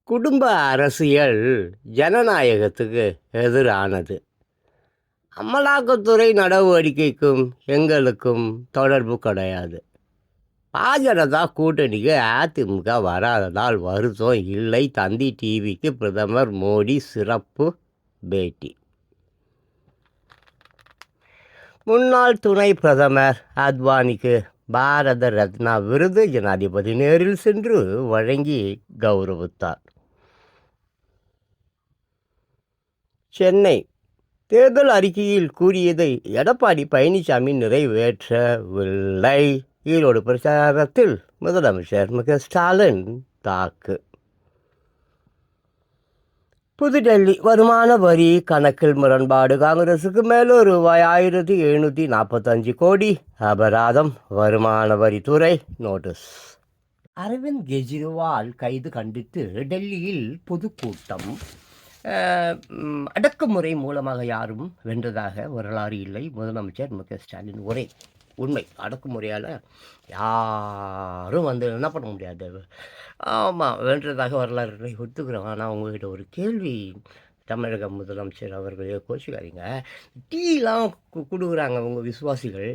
குடும்ப அரசியல் ஜனநாயகத்துக்கு எதிரானது. அமலாக்கத்துறை நடவடிக்கைக்கும் எங்களுக்கும் தொடர்பு கிடையாது. பாஜக கூட்டணிக்கு அதிமுக வராததால் வருத்தம் இல்லை. தந்தி டிவிக்கு பிரதமர் மோடி சிறப்பு பேட்டி. முன்னாள் துணை பிரதமர் அத்வானிக்கு பாரத ரத்னா விருது ஜனாதிபதி நேரில் சென்று வழங்கி கௌரவித்தார். சென்னை தேர்தல் அறிக்கையில் கூறியதை எடப்பாடி பழனிசாமி நிறைவேற்றவில்லை. ஈரோடு பிரச்சாரத்தில் முதலமைச்சர் ஸ்டாலின் தாக்கு. புதுடெல்லி வருமான வரி கணக்கில் முரண்பாடு. காங்கிரசுக்கு மேலும் ரூபாய் 1745 கோடி அபராதம். வருமான வரித்துறை நோட்டீஸ். அரவிந்த் கெஜ்ரிவால் கைது கண்டித்து டெல்லியில் பொதுக்கூட்டம். அடக்குமுறை மூலமாக யாரும் வென்றதாக வரலாறு இல்லை. முதலமைச்சர் ஸ்டாலின் ஒரே உண்மை. அடக்குமுறையால் யாரும் என்ன பண்ண முடியாது. ஆமாம், வென்றதாக வரலாறு இல்லை, ஒத்துக்கிறோம். ஆனால் உங்கள்கிட்ட ஒரு கேள்வி. தமிழக முதலமைச்சர் அவர்களே கோச்சிக்காதீங்க. டீலாம் கொடுக்குறாங்க உங்கள் விசுவாசிகள்.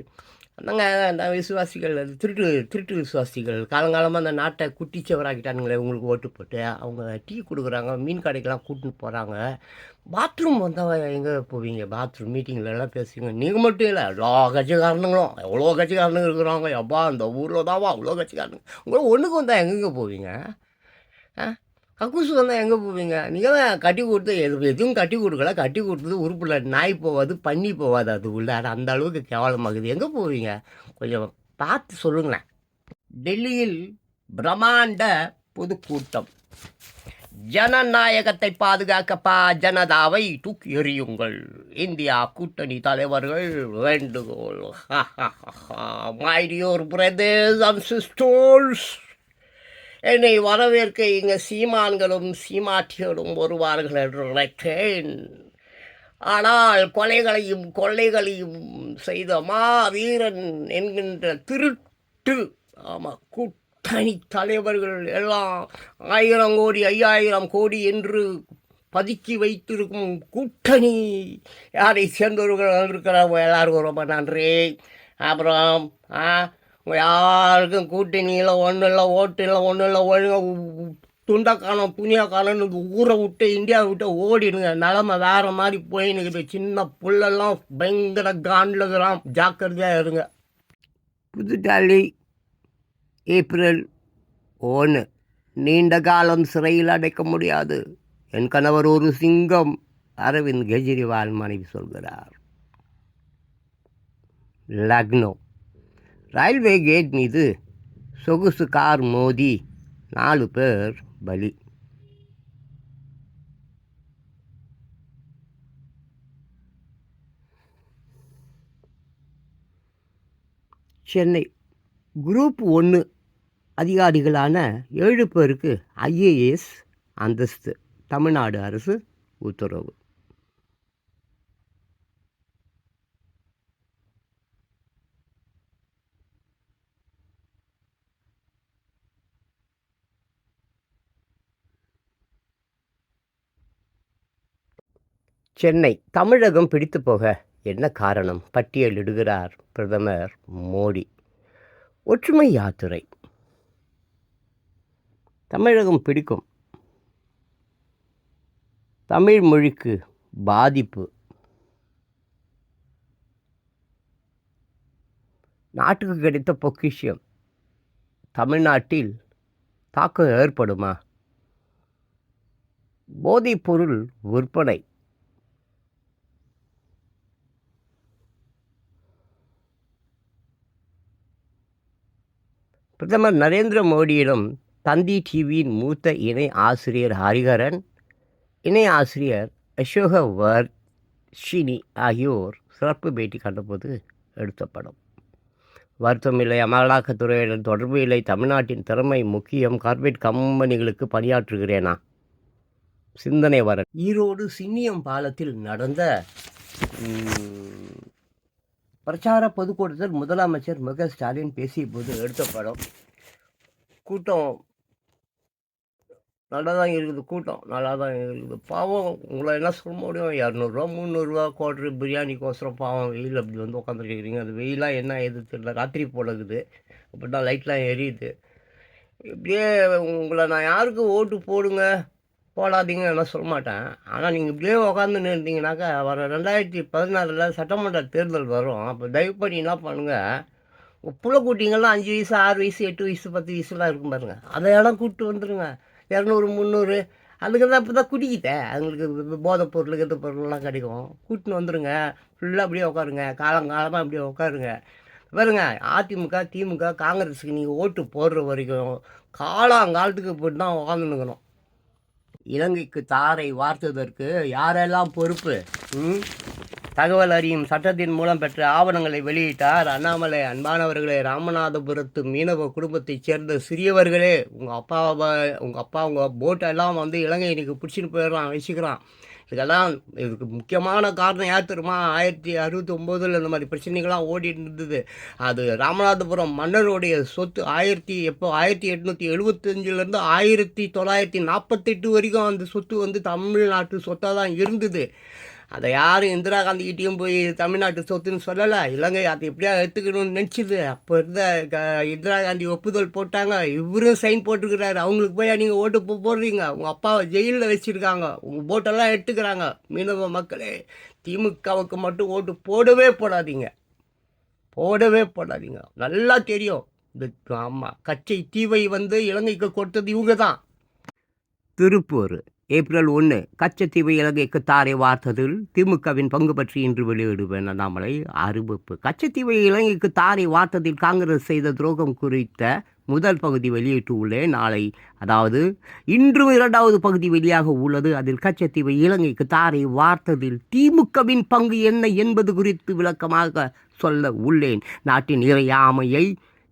அந்த விசுவாசிகள் அது திருட்டு விசுவாசிகள். காலங்காலமாக அந்த நாட்டை குட்டிச்சவராக்கிட்டானுங்களே உங்களுக்கு ஓட்டு போட்டு. அவங்க டீ கொடுக்குறாங்க, மீன் கடைக்கெல்லாம் கூட்டின்னு போகிறாங்க. பாத்ரூம் வந்தால் எங்கே போவீங்க? பாத்ரூம் மீட்டிங்லலாம் பேசுவீங்க. நீங்கள் மட்டும் இல்லை, எல்லா கட்சிக்காரனுங்களும் எவ்வளோ கட்சிக்காரனுங்க இருக்கிறாங்க. எப்பா அந்த ஊரில் தான்வா அவ்வளோ கட்சிக்காரனுங்க. உங்களை ஒன்றுக்கு வந்தால் எங்கெங்கே போவீங்க? கக்கூசு வந்தால் எங்கே போவீங்க? நீங்கள் தான் கட்டி கொடுத்து எதுவும் கட்டி கொடுக்கல. கட்டி கொடுத்தது உறுப்பில் நாய் போகாது, பன்னி போகாது. அது உள்ள அந்த அளவுக்கு கேவலமாகுது. எங்கே போவீங்க? கொஞ்சம் பார்த்து சொல்லுங்களேன். டெல்லியில் பிரம்மாண்ட பொதுக்கூட்டம். ஜனநாயகத்தை பாதுகாக்கப்பா ஜனதாவை தூக்கி எறியுங்கள். இந்தியா கூட்டணி தலைவர்கள் வேண்டுகோள். My dear brothers and sisters, என்னை வரவேற்க இங்கே சீமான்களும் சீமாட்டிகளும் வருவார்கள் என்று நினைத்தேன். ஆனால் கொலைகளையும் கொள்ளைகளையும் செய்த மாவீரன் என்கின்ற திருட்டு கூட்டணி தலைவர்கள் எல்லாம் 1000 கோடி 5000 கோடி என்று பதுக்கி வைத்திருக்கும் கூட்டணி யாரை சேர்ந்தவர்கள் இருக்கிறாங்க. எல்லாருக்கும் ரொம்ப நன்றி. அப்புறம் யாருக்கும் கூட்டணியில் ஒன்றும் இல்லை, ஓட்டு இல்லை, ஒன்றும் இல்லை. ஒழுங்காக துண்டக்கானம் புனியாக்கானன்னு ஊரை விட்டு இந்தியாவை விட்டு ஓடிடுங்க. நிலமை வேறு மாதிரி போயின்னுக்குது. சின்ன புள்ளெல்லாம் பயங்கர காண்டில் ஜாக்கிரதையாக இருங்க. புதுடெல்லி ஏப்ரல் 1. நீண்ட காலம் சிறையில் அடைக்க முடியாது. என் கணவர் ஒரு சிங்கம். அரவிந்த் கெஜ்ரிவால் மனைவி சொல்கிறார். லக்னோ ரயில்வே கேட் மீது சொகுசு கார் மோதி 4 பேர் பலி. சென்னை குரூப் 1 அதிகாரிகளான 7 பேருக்கு IAS அந்தஸ்து. தமிழ்நாடு அரசு உத்தரவு. சென்னை தமிழகம் பிடித்து போக என்ன காரணம்? பட்டியலிடுகிறார் பிரதமர் மோடி. ஒற்றுமை யாத்திரை. தமிழகம் பிடிக்கும். தமிழ் மொழிக்கு பாதிப்பு. நாட்டுக்கு கிடைத்த பொக்கிஷம். தமிழ்நாட்டில் தாக்கம் ஏற்படுமா? போதைப்பொருள் விற்பனை. பிரதமர் நரேந்திர மோடியிடம் தந்தி டிவியின் மூத்த இணை ஆசிரியர் ஹரிஹரன், இணை ஆசிரியர் அசோக வர்ஷினி ஆகியோர் சிறப்பு பேட்டி கண்டபோது எடுத்த படம். வருத்தம் இல்லை, அமலாக்கத்துறையுடன் தொடர்பு இல்லை, தமிழ்நாட்டின் திறமை முக்கியம், கார்பரேட் கம்பெனிகளுக்கு பணியாற்றுகிறேனா? சிந்தனை வர. ஈரோடு சின்னியம் பாலத்தில் நடந்த பிரச்சார பொதுக்கூட்டத்தில் முதலமைச்சர் ஸ்டாலின் பேசிய போது எடுத்த படம். கூட்டம் நல்லா தான் இருக்குது கூட்டம். நல்லா தான் இருக்குது. பாவம் உங்கள என்ன சொல்ல முடியும்? ரூ. 200 ரூ. 300 குவார்ட்டரு பிரியாணிக்கோசரம் பாவம் வெயில்ல அப்படி வந்து உட்காந்துருக்கிறீங்க. அது வெயிலா என்ன ஏது தெரியல. ராத்திரி போல இருக்குது. அப்படிதான் லைட்லாம் எரியுது. இப்படியே உங்கள நான் யாருக்கு ஓட்டு போடுங்க, போடாதீங்கன்னு எல்லாம் சொல்ல மாட்டேன். ஆனா நீங்க இப்படியே உட்காந்துன்னு இருந்தீங்கன்னாக்கா, வர 2016ல சட்டமன்ற தேர்தல் வரும். அப்ப தயவு பண்ணி என்ன பண்ணுங்க, புள்ள குட்டிங்கலாம் 5 வயசு, 6 வயசு, 8 வயசு, 10 வயசுலாம் இருக்கும் பாருங்க. அதையெல்லாம் கூப்பிட்டு வந்துருங்க. 200, 300 அதுக்கு தான் இப்ப தான் குடிக்குதே. அதுங்களுக்கு போதைப் பொருள், கீதைப் பொருள்லாம் கிடைக்கும். கூட்டின்னு வந்துருங்க. ஃபுல்லா அப்படியே உட்காருங்க. காலங்காலமா அப்படியே உட்காருங்க. பாருங்க அதிமுக, திமுக, காங்கிரஸுக்கு நீங்க ஓட்டு போடுற வரைக்கும், காலாங்காலத்துக்கு இப்படி தான் உட்காந்துன்னுக்கணும். இலங்கைக்கு தாரை வார்த்ததற்கு யாரெல்லாம் பொறுப்பு? ம்? தகவல் அறியும் சட்டத்தின் மூலம் பெற்ற ஆவணங்களை வெளியிட்டார் அண்ணாமலை. அன்பானவர்களே, ராமநாதபுரத்து மீனவ குடும்பத்தைச் சேர்ந்த சிறியவர்களே, உங்கள் அப்பா உங்கள் போட்டெல்லாம் வந்து இலங்கை இன்னைக்கு பிடிச்சின்னு போயிடுறான், வச்சுக்கிறான். இதுக்கு முக்கியமான காரணம் யார் தெரியுமா? 1069 இந்த மாதிரி பிரச்சனைகள்லாம் ஓடிட்டு இருந்தது. அது ராமநாதபுரம் மன்னருடைய சொத்து. 1875லேருந்து 1948 வரைக்கும் அந்த சொத்து வந்து தமிழ்நாட்டு சொத்தாக தான் இருந்தது. அதை யாரும் இந்திரா காந்திகிட்டையும் போய் தமிழ்நாட்டு சொத்துன்னு சொல்லலை. இலங்கை அதை எப்படியா எடுத்துக்கணும்னு நினச்சிது. அப்போ இருந்த இந்திரா காந்தி ஒப்புதல் போட்டாங்க. இவரும் சைன் போட்டுக்கிறாரு. அவங்களுக்கு போய் நீங்கள் ஓட்டு போடுறீங்க. உங்கள் அப்பாவை ஜெயிலில் வச்சுருக்காங்க. உங்கள் ஓட்டெல்லாம் எடுத்துக்கிறாங்க. மீனவ மக்களே, திமுகவுக்கு மட்டும் ஓட்டு போடவே போடாதீங்க. போடவே போடாதீங்க. நல்லா தெரியும். ஆமாம், கச்சை தீவை வந்து இலங்கைக்கு கொடுத்தது இவங்க தான். திருப்பூர் ஏப்ரல் 1 கச்சத்தீவு இலங்கைக்கு தாரை வார்த்ததில் திமுகவின் பங்கு பற்றி இன்று வெளியிடுவேன் அண்ணாமலை அறிவிப்பு. கச்சத்தீவை இலங்கைக்கு தாரை வார்த்ததில் காங்கிரஸ் செய்த துரோகம் குறித்த முதல் பகுதி வெளியிட்டு உள்ளேன். நாளை, அதாவது இன்று 2வது பகுதி வெளியாக உள்ளது. அதில் கச்சத்தீவை இலங்கைக்கு தாரை வார்த்ததில் திமுகவின் பங்கு என்ன என்பது குறித்து விளக்கமாக சொல்ல உள்ளேன். நாட்டின் இறையாமையை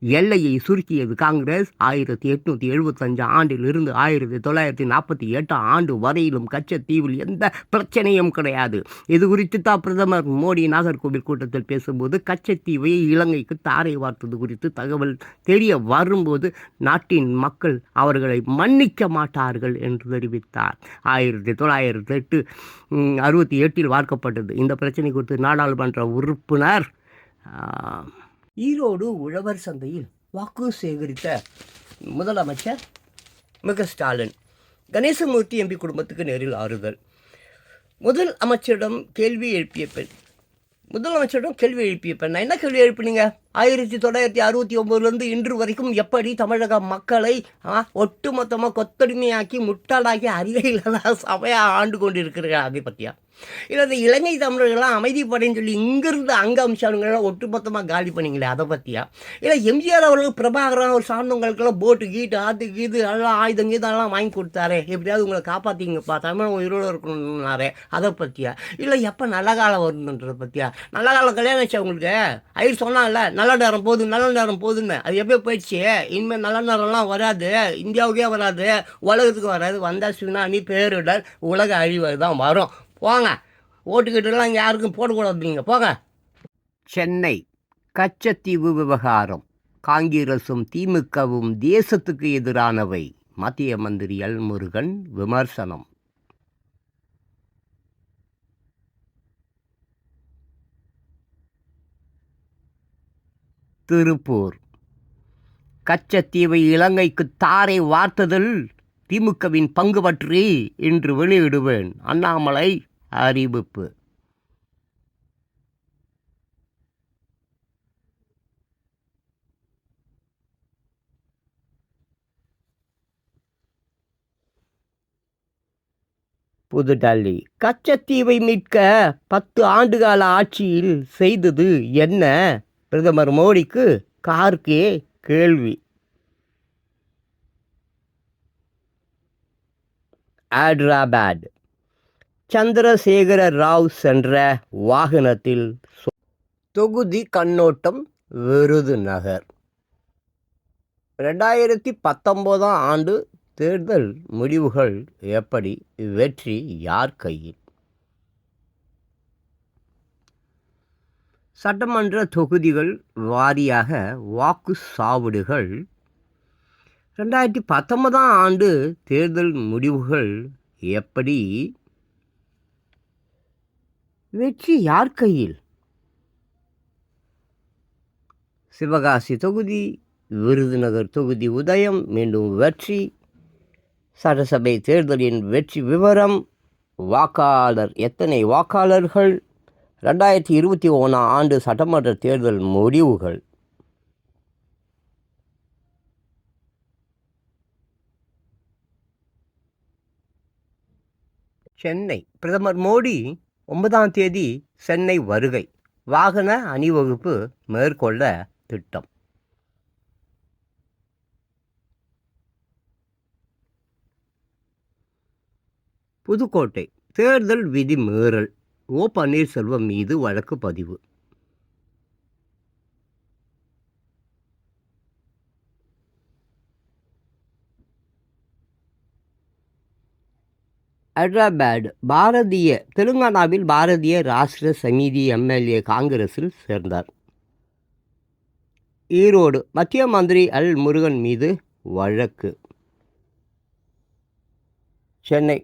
எல்லையை சுருக்கியது காங்கிரஸ். 1875 ஆண்டிலிருந்து 1948 ஆண்டு வரையிலும் கச்சத்தீவில் எந்த பிரச்சனையும் கிடையாது. இது குறித்து தான் பிரதமர் மோடி நாகர்கோவில் கூட்டத்தில் பேசும்போது கச்சத்தீவை இலங்கைக்கு தாரை வார்த்தது குறித்து தகவல் தெரிய வரும்போது நாட்டின் மக்கள் அவர்களை மன்னிக்க மாட்டார்கள் என்று தெரிவித்தார். 1968 வார்க்கப்பட்டது. இந்த பிரச்சனை குறித்து நாடாளுமன்ற உறுப்பினர் ஈரோடு உழவர் சந்தையில் வாக்கு சேகரித்த முதலமைச்சர் ஸ்டாலின். கணேசமூர்த்தி எம்பி குடும்பத்துக்கு நேரில் ஆறுதல். முதலமைச்சரிடம் கேள்வி எழுப்பிய பெண் நான் என்ன கேள்வி எழுப்பினீங்க? 1969 இன்று வரைக்கும் எப்படி தமிழக மக்களை ஒட்டுமொத்தமாக கொத்தடிமையாக்கி முட்டாளாக்கி அறிவையில்தான் சபையாக ஆண்டு கொண்டிருக்கிறீர்கள். அதை பற்றியா? இல்லை இந்த இலங்கை தமிழர்கள்லாம் அமைதிப்படைன்னு சொல்லி இங்கிருந்து அங்கே அம்சானுங்கள்லாம் ஒட்டுமொத்தமாக காலி பண்ணிங்களே, அதை பற்றியா? இல்லை எம்ஜிஆர் அவர்கள் பிரபாகரன் ஒரு சார்ந்தவங்களுக்கெல்லாம் போட்டு கீட்டு ஆத்து கீது எல்லாம் ஆயுதம் கீதெல்லாம் வாங்கி கொடுத்தாரே, எப்படியாவது உங்களை காப்பாற்றிங்கப்பா, தமிழ் உயிரோடு இருக்கணும்னாரே, அதை பற்றியா? இல்லை எப்போ நல்ல காலம் வரணுன்றதை பற்றியா? நல்ல காலம் கல்யாணம் ஆச்சு உங்களுக்கு. ஐயர் சொன்னால நல்ல நேரம் போகுதுன்னு, அது எப்படியோ போயிடுச்சு. இனிமேல் நல்ல நேரம்லாம் வராது, இந்தியாவுக்கே வராது, உலகத்துக்கு வராது. வந்தால் சுனாமி, பேரிடர், உலக அழிவு தான் வரும். போங்க, ஓட்டுக்கிட்டுலாம் இங்கே யாருக்கும் போடக்கூடாதுங்க, போங்க. சென்னை கச்சத்தீவு விவகாரம். காங்கிரசும் திமுகவும் தேசத்துக்கு எதிரானவை. மத்திய மந்திரி எல் முருகன் விமர்சனம். திருப்பூர் கச்சத்தீவை இலங்கைக்கு தாரை வார்த்ததில் திமுகவின் பங்கு பற்றி இன்று வெளியிடுவேன் அண்ணாமலை அறிவிப்பு. புதுடெல்லி கச்சத்தீவை மீட்க 10 ஆண்டுகால ஆட்சியில் செய்தது என்ன? பிரதமர் மோடிக்கு கார்கே கேள்வி. ஹைதராபாத் சந்திரசேகர ராவ் சென்ற வாகனத்தில் தொகுதி கண்ணோட்டம். விருதுநகர் 2019 ஆண்டு தேர்தல் முடிவுகள் எப்படி? வெற்றி யார் கையில்? சட்டமன்ற தொகுதிகள் வாரியாக வாக்குச்சாவடிகள். 2019ஆம் ஆண்டு தேர்தல் முடிவுகள் எப்படி? வெற்றி யார் கையில்? சிவகாசி தொகுதி, விருதுநகர் தொகுதி உதயம் மீண்டும் வெற்றி. சட்டசபை தேர்தலின் வெற்றி விவரம். வாக்காளர் எத்தனை வாக்காளர்கள்? 2021ஆம் ஆண்டு சட்டமன்ற தேர்தல் முடிவுகள். சென்னை பிரதமர் மோடி 9ஆம் தேதி சென்னை வருகை. வாகன அணிவகுப்பு மேற்கொள்ள திட்டம். புதுக்கோட்டை தேர்தல் விதி மீறல். ஓ பன்னீர்செல்வம் மீது வழக்கு பதிவு. ஹைதராபாத் தெலுங்கானாவில் பாரதிய ராஷ்டிர சமிதி எம்எல்ஏ காங்கிரஸில் சேர்ந்தார். ஈரோடு மத்திய மந்திரி எல் முருகன் மீது வழக்கு. சென்னை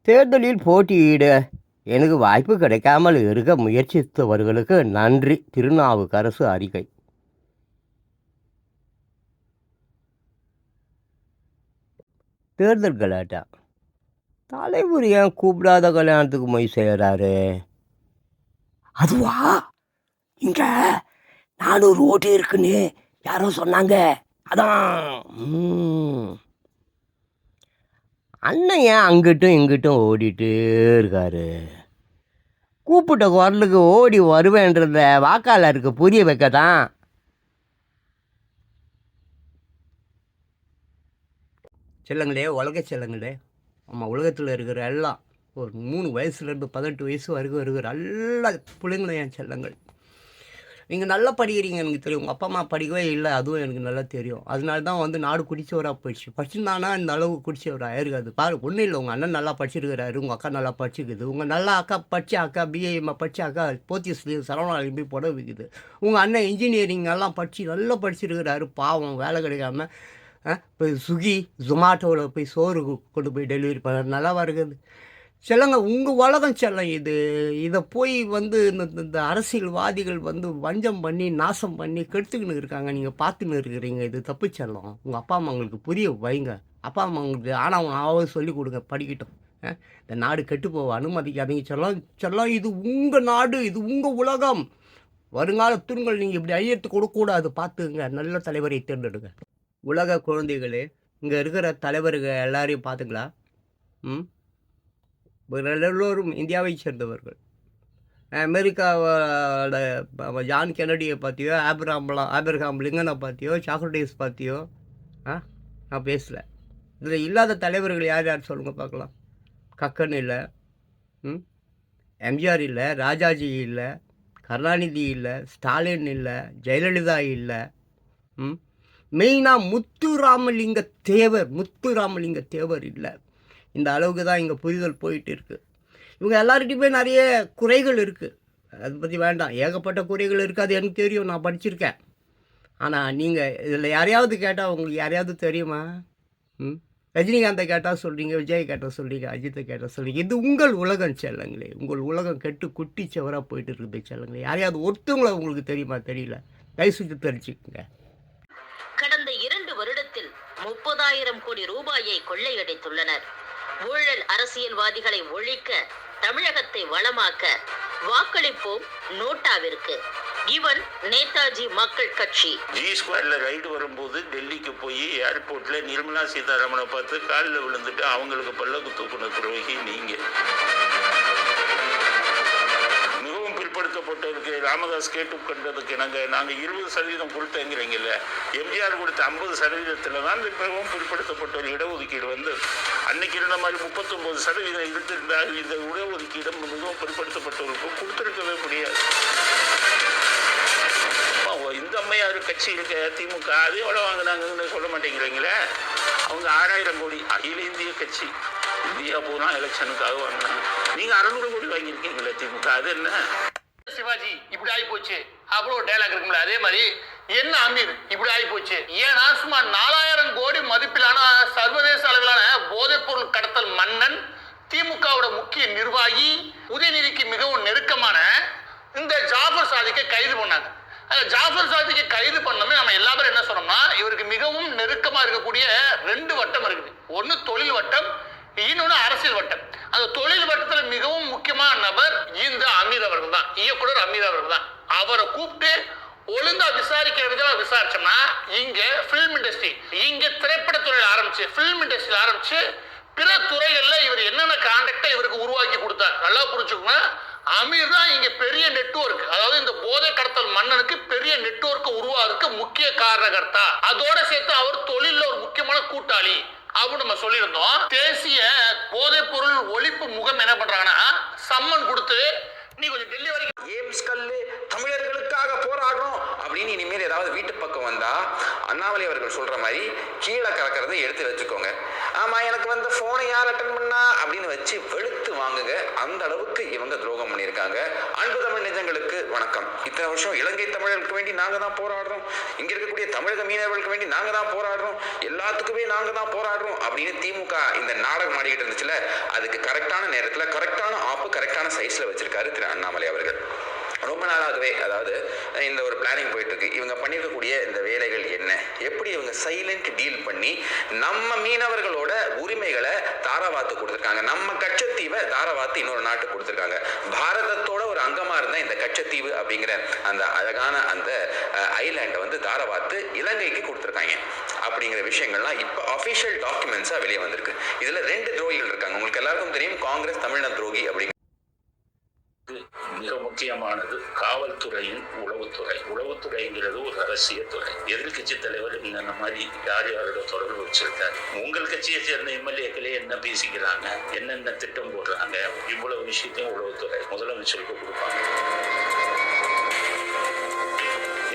தேர்தலில் போட்டியிட எனக்கு வாய்ப்பு கிடைக்காமல் இருக்க முயற்சித்தவர்களுக்கு நன்றி. திருநாவுக்கரசு அறிக்கை. தேர்தல் கலாட்டா. தலைவர் ஏன் கூப்பிடாத கல்யாணத்துக்கு போய் செய்கிறாரு? அதுவா இங்க 400 ஓட்டு இருக்குன்னு யாரோ சொன்னாங்க. அதான் அண்ணன் ஏன் அங்கிட்டும் இங்கிட்டும் ஓடிட்டே இருக்காரு? கூப்பிட்ட குரலுக்கு ஓடி வருவேன்றத வாக்காளருக்கு புரிய வைக்க தான். செல்லங்களே, உலக செல்லங்களே, ஆமாம், உலகத்தில் இருக்கிற எல்லாம் ஒரு 3 வயசுலேருந்து 18 வயசு வரைக்கும் இருக்கிற எல்லா பிள்ளைங்களும் என் செல்லங்கள். நீங்கள் நல்லா படிக்கிறீங்க, எனக்கு தெரியும். உங்கள் அப்பா அம்மா படிக்கவே இல்லை, அதுவும் எனக்கு நல்லா தெரியும். அதனால தான் வந்து நாடு குடிச்சவராக போயிடுச்சு. படிச்சிருந்தானா இந்த அளவு குடிச்சவராக இருக்காது. பாரு, ஒன்றும் இல்லை, உங்கள் அண்ணன் நல்லா படிச்சிருக்கிறாரு, உங்கள் அக்கா நல்லா படிச்சிருக்குது, உங்கள் நல்லா அக்கா படித்த அக்கா பிஏஎம் படித்த அக்கா போத்தீஸ்லேயும் சரவணாலையும் போய் புடவை விற்குது. உங்கள் அண்ணன் இன்ஜினியரிங் எல்லாம் நல்லா படிச்சிருக்கிறாரு, பாவம் வேலை கிடைக்காம இப்போ ஸ்விக்கி ஜொமாட்டோவில் போய் சோறு கொண்டு போய் டெலிவரி பண்ண நல்லா இருக்குது. செல்லங்க, உங்கள் உலகம் செல்லம் இது. இதை போய் வந்து இந்த அரசியல்வாதிகள் வந்து வஞ்சம் பண்ணி நாசம் பண்ணி கெடுத்துக்கின்னு இருக்காங்க. நீங்கள் பார்த்துன்னு இருக்கிறீங்க. இது தப்பு செல்லம். உங்கள் அப்பா அம்மா உங்களுக்கு புரிய வைங்க. அப்பா அம்மா உங்களுக்கு ஆனாவது சொல்லிக் கொடுங்க, படிக்கட்டும். இந்த நாடு கெட்டு போக அனுமதிக்காதீங்க செல்லம். செல்லம், இது உங்கள் நாடு, இது உங்கள் உலகம். வருங்கால தூண்கள் நீங்கள் இப்படி ஐயத்து கொடுக்கக்கூடாது. பார்த்துங்க, நல்ல தலைவரை தேர்ந்தெடுங்க. உலக குழந்தைகளே, இங்கே இருக்கிற தலைவர்கள் எல்லாரையும் பார்த்துங்களா? எல்லோரும் இந்தியாவை சேர்ந்தவர்கள். அமெரிக்காவோட ஜான் கென்னடியை பார்த்தியோ, ஆப்ரஹாம் லிங்கனை பார்த்தியோ, சாக்ரட்டிஸ் பார்த்தியோ? நான் பேசலை. இதில் இல்லாத தலைவர்கள் யார் யார் சொல்லுங்கள் பார்க்கலாம். கக்கன் இல்லை, எம்ஜிஆர் இல்லை, ராஜாஜி இல்லை, கருணாநிதி இல்லை, ஸ்டாலின் இல்லை, ஜெயலலிதா இல்லை. மெயினாக முத்துராமலிங்க தேவர் இல்லை. இந்த அளவுக்கு தான் இங்கே புரிதல் போயிட்டு இருக்குது. இவங்க எல்லார்கிட்டையுமே நிறைய குறைகள் இருக்குது, அதை பற்றி வேண்டாம். ஏகப்பட்ட குறைகள் இருக்குது, அது எனக்கு தெரியும், நான் படிச்சிருக்கேன். ஆனால் நீங்கள் இதில் யாரையாவது கேட்டால் உங்களுக்கு யாரையாவது தெரியுமா? ரஜினிகாந்தை கேட்டால் சொல்கிறீங்க, விஜய் கேட்டால் சொல்கிறீங்க, அஜித்தை கேட்டால் சொல்கிறீங்க. இது உங்கள் உலகம் செல்லங்களே. உங்கள் உலகம் கெட்டு குட்டி செவராக போயிட்டு இருக்குது செல்லங்களே. யாரையாவது ஒருத்தவங்களை உங்களுக்கு தெரியுமா? தெரியல. தயவுசெய்து தெரிஞ்சுக்குங்க. கடந்த 2 வருடத்தில் 30,000 கோடி ரூபாயை கொள்ளையடித்துள்ளனர். ஊழல் அரசியல்வாதிகளை ஒழிக்க, தமிழகத்தை வளமாக்க வாக்களிப்போம் நோட்டாவிற்கு. இவன் நேதாஜி மக்கள் கட்சி. G2 ரைடு வரும்போது டெல்லிக்கு போய் ஏர்போர்ட்ல நிர்மலா சீதாராமனை பார்த்து காலில் விழுந்துட்டு அவங்களுக்கு பல்லக்கு தூக்குன துரோகி நீங்க. மிகவும் பிற்படுத்தப்பட்டவருக்கு ராமதாஸ் கேட்டு கண்டதுக்கு நாங்கள் 20% கொடுத்தேங்கிறீங்கல்ல. எம்ஜிஆர் கொடுத்த 50% தான் இந்த மிகவும் பிற்படுத்தப்பட்டவர் இடஒதுக்கீடு வந்து அன்னைக்கு இருந்த மாதிரி 39% இருந்திருந்தால் இந்த இடஒதுக்கீடு மிகவும் பிற்படுத்தப்பட்டவருக்கு கொடுத்துருக்கவே முடியாது. இந்த அம்மையார் கட்சி இருக்க திமுக அது எவ்வளோ வாங்கினாங்கன்னு சொல்ல மாட்டேங்கிறீங்களே. அவங்க 6,000 கோடி அகில இந்திய கட்சி, இந்தியா பூரா எலெக்ஷனுக்காக வாங்கினாங்க. நீங்க 600 கோடி வாங்கியிருக்கீங்களே திமுக, அது என்ன? சிவாஜி இப்படி ஆகி போச்சு அவ்வளோ டைலாக் இருக்குங்களா. அதே மாதிரி என்ன அமீர் இப்படி ஆகி போச்சு? ஏன்னா சுமார் 4000 கோடி மதிப்பிலான சர்வதேச அளவிலான போதைப் பொருள் கடத்தல் மன்னன், திமுகவோட முக்கிய நிர்வாகி, உதயநிதிக்கு மிகவும் நெருக்கமான இந்த ஜாஃபர் சாதிக்கை கைது பண்ணாங்க. ஜாஃபர் சாதிக்கை கைது பண்ணமே நம்ம எல்லா பேரும் என்ன சொன்னோம்னா, இவருக்கு மிகவும் நெருக்கமா இருக்கக்கூடிய 2 வட்டம் இருக்குது. ஒன்னு தொழில் வட்டம், இன்னொன்னு அரசியல் வட்டம். அந்த தொழில் வட்டத்துல மிகவும் முக்கியமான நபர் இந்த அமீர் அவர்கள் தான், இயக்குனர் அமீர் அவர்கள் தான். அவரை கூப்பிட்டு ஒழுங்கா விசாரிக்கிற விதமா விசாரிச்சோம்னா, இங்க பிலிம் இண்டஸ்ட்ரி, இங்க திரைப்படத்துறையில ஆரம்பிச்சு பிலிம் இண்டஸ்ட்ரியில ஆரம்பிச்சு பிற துறைகள்ல இவர் என்னென்ன கான்டாக்டை இவருக்கு உருவாக்கி கொடுத்தார் நல்லா புரிஞ்சுக்கோங்க. அமீர் தான் இங்க பெரிய நெட்வொர்க், அதாவது இந்த போதை கடத்தல் மன்னனுக்கு பெரிய நெட்வொர்க் உருவாக்கு முக்கிய காரணகர்த்தா. அதோட சேர்த்து அவர் தொழில ஒரு முக்கியமான கூட்டாளி அப்படின்னு நம்ம சொல்லியிருந்தோம். தேசிய போதைப் பொருள் ஒழிப்பு முகம் என்ன பண்றாங்கன்னா, சம்மன் கொடுத்து நீ கொஞ்சம் டெல்லி வரைக்கும் எய்ம்ஸ் கல்லு தமிழர்களுக்காக போராடுறோம் அப்படின்னு இனிமேல் ஏதாவது வீட்டு பக்கம் வந்தா அண்ணாமலை அவர்கள் சொல்ற மாதிரி கீழே கறக்கிறத எடுத்து வச்சுக்கோங்க. ஆமா, எனக்கு வந்து போனை யார் அட்டன் பண்ணா அப்படின்னு வச்சு வெளுத்து வாங்குங்க. அந்த அளவுக்கு இவங்க துரோகம் பண்ணியிருக்காங்க. அன்பு தமிழ் நெஞ்சங்களுக்கு வணக்கம். இத்தனை வருஷம் இலங்கை தமிழர்களுக்கு வேண்டி நாங்க தான் போராடுறோம், இங்க இருக்கக்கூடிய தமிழக மீனவர்களுக்கு வேண்டி நாங்க தான் போராடுறோம், எல்லாத்துக்குமே நாங்க தான் போராடுறோம் அப்படின்னு திமுக இந்த நாடகம் ஆடிக்கிட்டு இருந்துச்சுல, அதுக்கு கரெக்டான நேரத்துல கரெக்டான ஆப்பு கரெக்டான சைஸ்ல வச்சிருக்காரு திரு அண்ணாமலை அவர்கள். ரொம்ப நாளாகவே அதாவது இந்த ஒரு பிளானிங் போயிட்டு இருக்கு. இவங்க பண்ணிருக்கக்கூடிய இந்த வேலைகள் என்ன, எப்படி இவங்க சைலண்ட் டீல் பண்ணி நம்ம மீனவர்களோட உரிமைகளை தாராவாத்து கொடுத்துருக்காங்க. நம்ம கச்சத்தீவை தாராவாத்து இன்னொரு நாட்டுக்கு கொடுத்துருக்காங்க. பாரதத்தோட ஒரு அங்கமா இருந்த இந்த கச்சத்தீவு அப்படிங்கிற அந்த அழகான அந்த ஐலாண்டை வந்து தாராவாத்து இலங்கைக்கு கொடுத்துருக்காங்க. அப்படிங்கிற விஷயங்கள்லாம் இப்போ அஃபிஷியல் டாக்குமெண்ட்ஸா வெளியே வந்திருக்கு. இதுல 2 துரோகிகள் இருக்காங்க. உங்களுக்கு எல்லாருக்கும் தெரியும், காங்கிரஸ் தமிழின துரோகி அப்படிங்கிற மிக முக்கியமானது காவல்துறையின் உளவுத்துறை. உளவுத்துறைங்கிறது ஒரு அரசியல் துறை. எதிர்கட்சி தலைவர் இந்த மாதிரி யார் யாரோட தொடர்பு வச்சிருக்காரு, உங்கள் கட்சியை சேர்ந்த எம்எல்ஏக்களே என்ன பேசிக்கிறாங்க, என்னென்ன திட்டம் போடுறாங்க, இவ்வளவு விஷயத்தையும் உளவுத்துறை முதலமைச்சருக்கு கொடுப்பாங்க.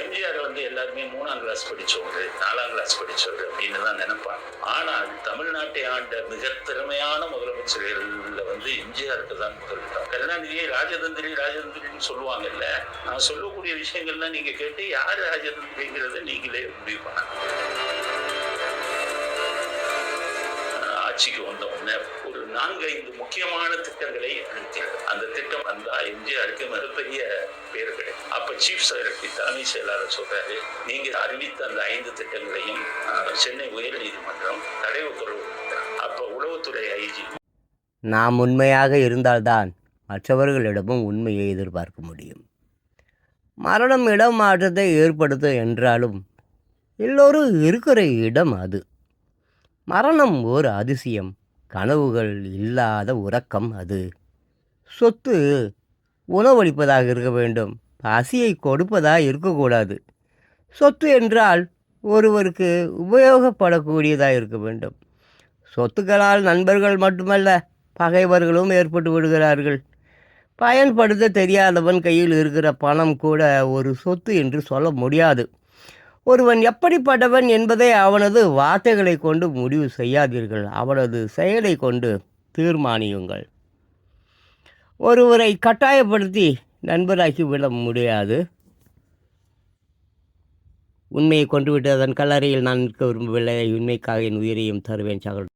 எம்ஜிஆர் வந்து எல்லாருமே 3ஆம் கிளாஸ் படிச்சவங்க, 4ஆம் கிளாஸ் படிச்சவங்க அப்படின்னு தான் நினைப்பாங்க. ஆனால் தமிழ்நாட்டை ஆண்ட மிக திறமையான முதலமைச்சர்கள்ல வந்து எம்ஜிஆருக்கு தான் முதலிடம். கருணாநிதியை ராஜதந்திரின்னு சொல்லுவாங்கல்ல, நான் சொல்லக்கூடிய விஷயங்கள்லாம் நீங்க கேட்டு யார் ராஜதந்திரிங்கிறத நீங்களே முடிவு பண்ண. ஆட்சிக்கு வந்த உடனே ஒரு 4-5 முக்கியமான திட்டங்களை அளிக்கிறது. அந்த திட்டம் வந்தா எம்ஜிஆருக்கு மிகப்பெரிய பேர் கிடைக்கும். அப்ப சீஃப் செக்ரட்டரி தலைமை செயலாளர் சொல்றாரு, நீங்க அறிவித்த அந்த 5 திட்டங்களையும் சென்னை உயர் நீதிமன்றம் தடை உத்தரவு. அப்ப உளவுத்துறை ஐஜி, நாம் உண்மையாக இருந்தால்தான் மற்றவர்களிடமும் உண்மையை எதிர்பார்க்க முடியும். மரணம் இடம் மாற்றத்தை ஏற்படுத்தும் என்றாலும் எல்லோரும் இருக்கிற இடம் அது. மரணம் ஒரு அதிசயம், கனவுகள் இல்லாத உறக்கம் அது. சொத்து உணவளிப்பதாக இருக்க வேண்டும், பசியை கொடுப்பதாக இருக்கக்கூடாது. சொத்து என்றால் ஒருவருக்கு உபயோகப்படக்கூடியதாக இருக்க வேண்டும். சொத்துக்களால் நண்பர்கள் மட்டுமல்ல, பகைவர்களும் ஏற்பட்டு விடுகிறார்கள். பயன்படுத்த தெரியாதவன் கையில் இருக்கிற பணம் கூட ஒரு சொத்து என்று சொல்ல முடியாது. ஒருவன் எப்படிப்பட்டவன் என்பதை அவனது வார்த்தைகளை கொண்டு முடிவு செய்யாதீர்கள், அவனது செயலை கொண்டு தீர்மானியுங்கள். ஒருவரை கட்டாயப்படுத்தி நண்பராக்கி விட முடியாது. உண்மையை கொண்டுவிட்டு அதன் கல்லறையில் நான் நிற்க விரும்பவில்லை, உண்மைக்காக என் உயிரையும் தருவேன் சகோதரர்.